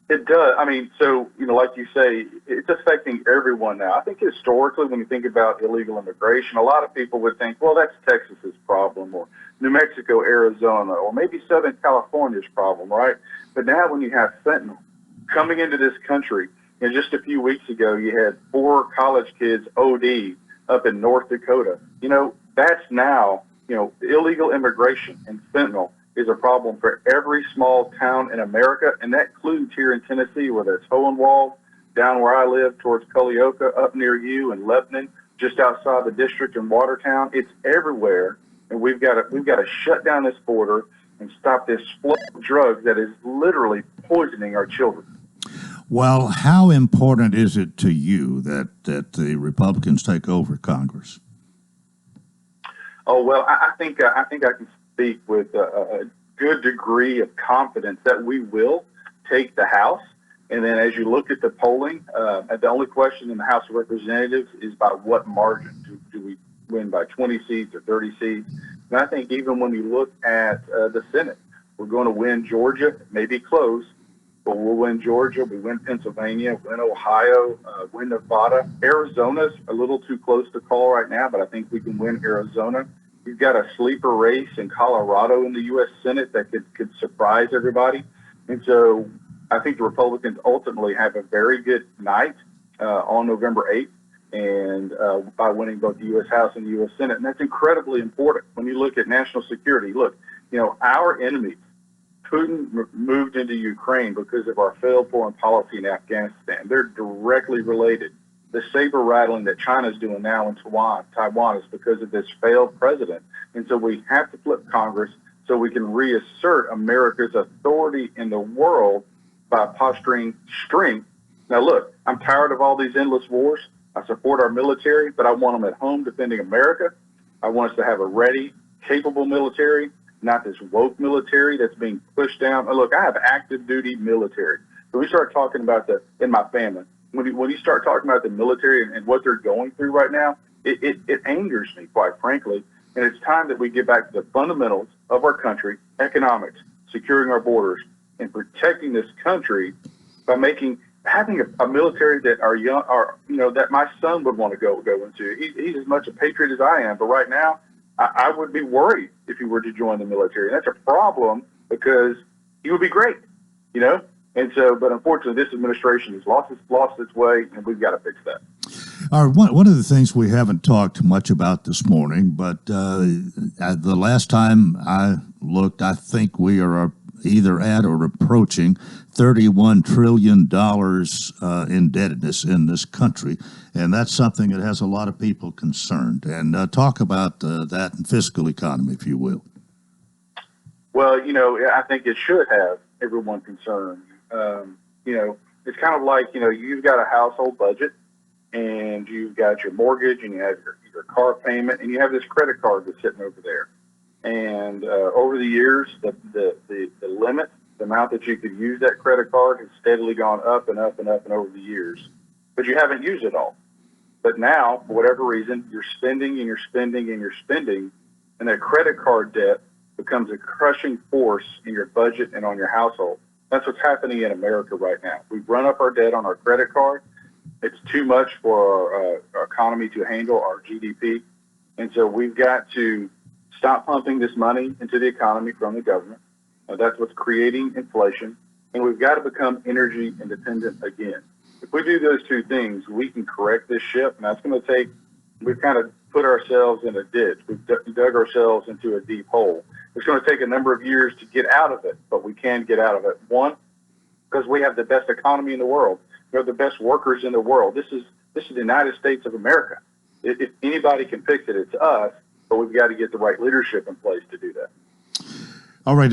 It does. I mean, so, like you say, it's affecting everyone now. I think historically, when you think about illegal immigration, a lot of people would think, well, that's Texas's problem, or New Mexico, Arizona, or maybe Southern California's problem, right? But now when you have fentanyl coming into this country, and just a few weeks ago, you had 4 college kids OD up in North Dakota. That's now, illegal immigration and fentanyl is a problem for every small town in America, and that includes here in Tennessee, whether it's Hohenwald, down where I live towards Culleoka, up near you in Lebanon, just outside the district in Watertown. It's everywhere, and we've got to shut down this border and stop this flow of drugs that is literally poisoning our children. Well, how important is it to you that the Republicans take over Congress? Oh, well, I think I can speak with a good degree of confidence that we will take the House. And then as you look at the polling, the only question in the House of Representatives is by what margin do we win by 20 seats or 30 seats. And I think even when you look at the Senate, we're going to win Georgia. It may be close, but we'll win Georgia. We win Pennsylvania, win Ohio, win Nevada. Arizona's a little too close to call right now, but I think we can win Arizona. We've got a sleeper race in Colorado in the U.S. Senate that could surprise everybody. And so I think the Republicans ultimately have a very good night on November 8th, and by winning both the U.S. House and the U.S. Senate. And that's incredibly important when you look at national security. Look, our enemies, Putin moved into Ukraine because of our failed foreign policy in Afghanistan. They're directly related. The saber rattling that China's doing now in Taiwan is because of this failed president. And so we have to flip Congress so we can reassert America's authority in the world by posturing strength. Now, look, I'm tired of all these endless wars. I support our military, but I want them at home defending America. I want us to have a ready, capable military, not this woke military that's being pushed down. Look, I have active duty military. When we start talking about in my family, when you start talking about the military and what they're going through right now, it angers me, quite frankly. And it's time that we get back to the fundamentals of our country, economics, securing our borders, and protecting this country by having a military that that my son would want to go into. He's as much a patriot as I am, but right now I would be worried if he were to join the military. And that's a problem because he would be great, And so, but unfortunately, this administration has lost its way, and we've got to fix that. All right, one of the things we haven't talked much about this morning, but the last time I looked, I think we are either at or approaching $31 trillion indebtedness in this country, and that's something that has a lot of people concerned. And talk about that fiscal economy, if you will. Well, I think it should have everyone concerned. It's kind of like, you've got a household budget and you've got your mortgage and you have your car payment and you have this credit card that's sitting over there. And over the years, the limit, the amount that you could use that credit card has steadily gone up and up and up and over the years. But you haven't used it all. But now, for whatever reason, you're spending and you're spending and you're spending, and that credit card debt becomes a crushing force in your budget and on your household. That's what's happening in America right now. We've run up our debt on our credit card. It's too much for our economy to handle, our GDP. And so we've got to stop pumping this money into the economy from the government. That's what's creating inflation. And we've got to become energy independent again. If we do those two things, we can correct this ship. And that's going to take, we've kind of put ourselves in a ditch. We've dug ourselves into a deep hole. It's going to take a number of years to get out of it, but we can get out of it. One, because we have the best economy in the world. We have the best workers in the world. This is the United States of America. If anybody can fix it, it's us, but we've got to get the right leadership in place to do that. All right.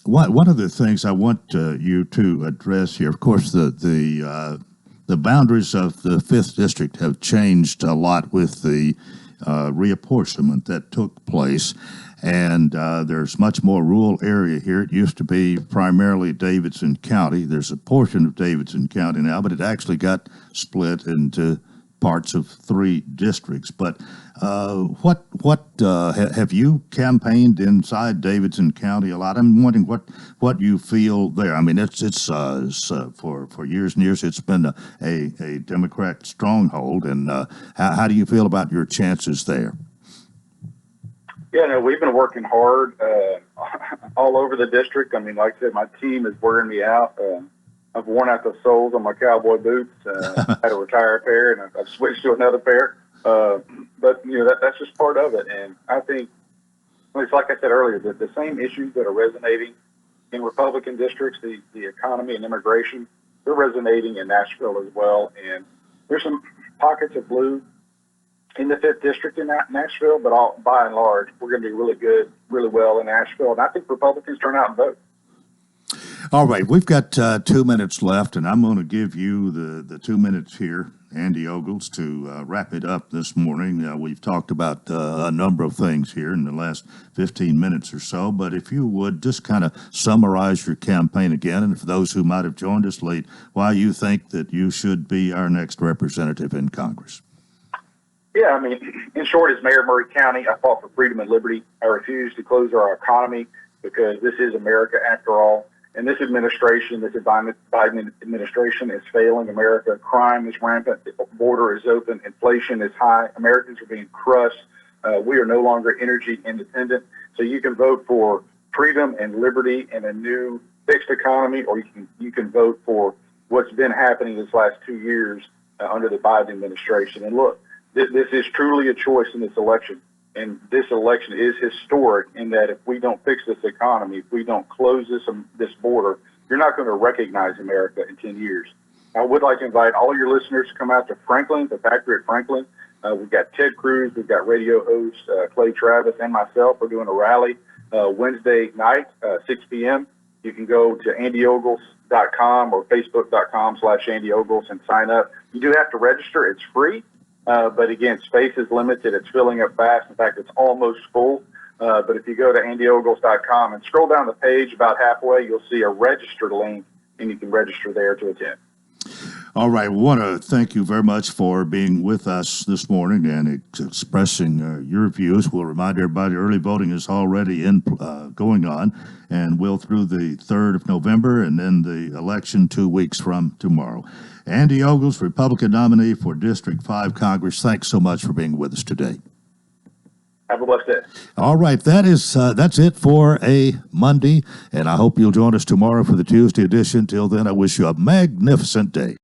One of the things I want you to address here, of course, the boundaries of the 5th District have changed a lot with the reapportionment that took place. And there's much more rural area here. It used to be primarily Davidson County. There's a portion of Davidson County now, but it actually got split into parts of 3 districts. But have you campaigned inside Davidson County a lot? I'm wondering what you feel there. I mean, it's for years and years it's been a Democrat stronghold. And how do you feel about your chances there? Yeah, no, we've been working hard all over the district. I mean, like I said, my team is wearing me out. I've worn out the soles on my cowboy boots. I had to retire a pair, and I've switched to another pair. But, that's just part of it. And I think, it's like I said earlier, the same issues that are resonating in Republican districts, the economy and immigration, they're resonating in Nashville as well. And there's some pockets of blue in the 5th District in Nashville, but by and large, we're going to do really well in Nashville. And I think Republicans turn out and vote. All right, we've got 2 minutes left, and I'm going to give you the 2 minutes here, Andy Ogles, to wrap it up this morning. We've talked about a number of things here in the last 15 minutes or so, but if you would just kind of summarize your campaign again, and for those who might have joined us late, why you think that you should be our next representative in Congress. Yeah, I mean, in short, as Mayor of Murray County, I fought for freedom and liberty. I refuse to close our economy because this is America after all. And this administration, this Biden administration, is failing America. Crime is rampant. The border is open. Inflation is high. Americans are being crushed. We are no longer energy independent. So you can vote for freedom and liberty and a new fixed economy, or you can vote for what's been happening this last 2 years under the Biden administration. And look, this is truly a choice in this election. And this election is historic in that if we don't fix this economy, if we don't close this border, you're not going to recognize America in 10 years. I would like to invite all your listeners to come out to Franklin, the factory at Franklin. We've got Ted Cruz, we've got radio host Clay Travis, and myself. We're doing a rally Wednesday night, 6 p.m. You can go to andyogles.com or facebook.com/AndyOgles and sign up. You do have to register. It's free. But again, space is limited. It's filling up fast. In fact, it's almost full. But if you go to andyogles.com and scroll down the page about halfway, you'll see a register link, and you can register there to attend. All right. We want to thank you very much for being with us this morning and expressing your views. We'll remind everybody early voting is already going on, and will through the 3rd of November, and then the election 2 weeks from tomorrow. Andy Ogles, Republican nominee for District 5 Congress, thanks so much for being with us today. Have a blessed day. All right, that's it for a Monday, and I hope you'll join us tomorrow for the Tuesday edition. Till then, I wish you a magnificent day.